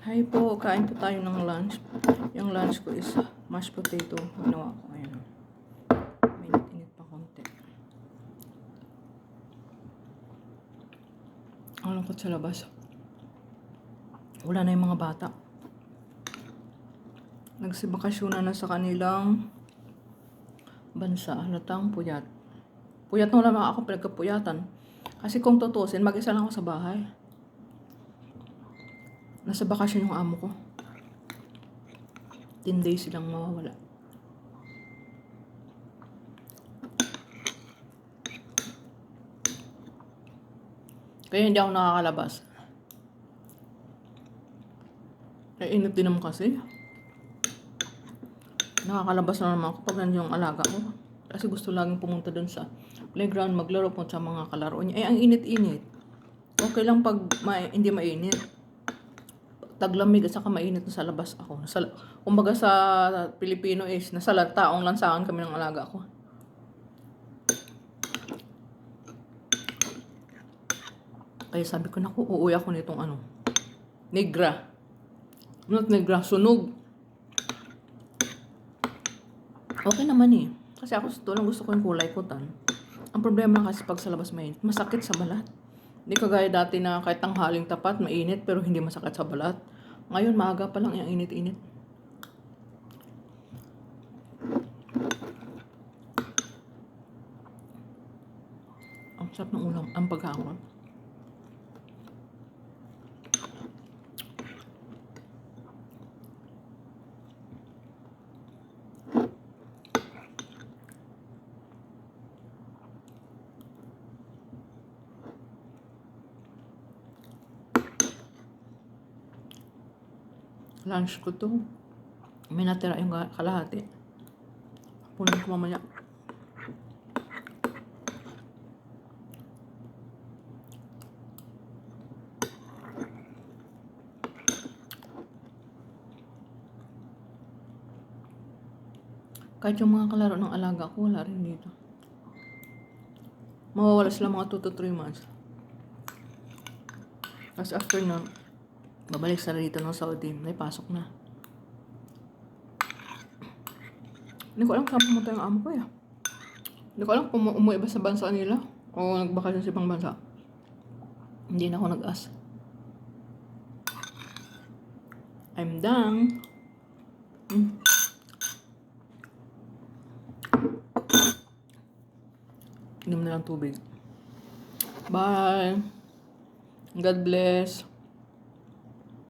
Hi po, kain po tayo ng lunch. Yung lunch ko is mashed potato. Ginawa ko ngayon. May init pa konti. Ang lungkot sa labas. Wala na yung mga bata. Nagsibakasyon na sa kanilang bansa. Halatang puyat. Puyat na wala ako pinagkapuyatan. Kasi kung tutusin, mag-isa lang ako sa bahay. Nasa bakasyon yung amo ko. 10 days silang mawawala. Kaya hindi ako nakakalabas. Kaya init din naman kasi. Nakakalabas na naman ako pag nandiyan yung alaga ko. Kasi gusto laging pumunta dun sa playground, maglaro po sa mga kalaro niya. Ang init-init. Okay lang pag hindi mainit. Taglamig at saka mainit na sa labas ako. Kumbaga sa Pilipino is nasa taong lansangan kami ng alaga ko. Kaya sabi ko, naku, uuwi ako nitong negra. Not negra, sunog. Okay naman eh. Kasi ako lang gusto ko yung kulay putan. Ang problema lang kasi pag sa labas mainit, masakit sa balat. Hindi kagaya dati na kahit tanghaling tapat, mainit pero hindi masakit sa balat. Ngayon, maaga pa lang yung init-init. Ang sarap ng ulam, ang pagkaon. Lunch ko to. May natira yung kalahati. Punin ko mamaya. Kahit yung mga kalaro ng alaga ko, wala rin dito. Mawawala sila mga 2 to 3 months. Tapos after nun, babalik sila dito ng Saudi. May pasok na. Hindi ko alam kung pumunta yung amo ko eh. Hindi ko alam kung umuwi ba sa bansa nila o nagbakasyon sa ibang bansa. Hindi na ako nag-ask. I'm done. Inom na lang tubig. Bye. God bless.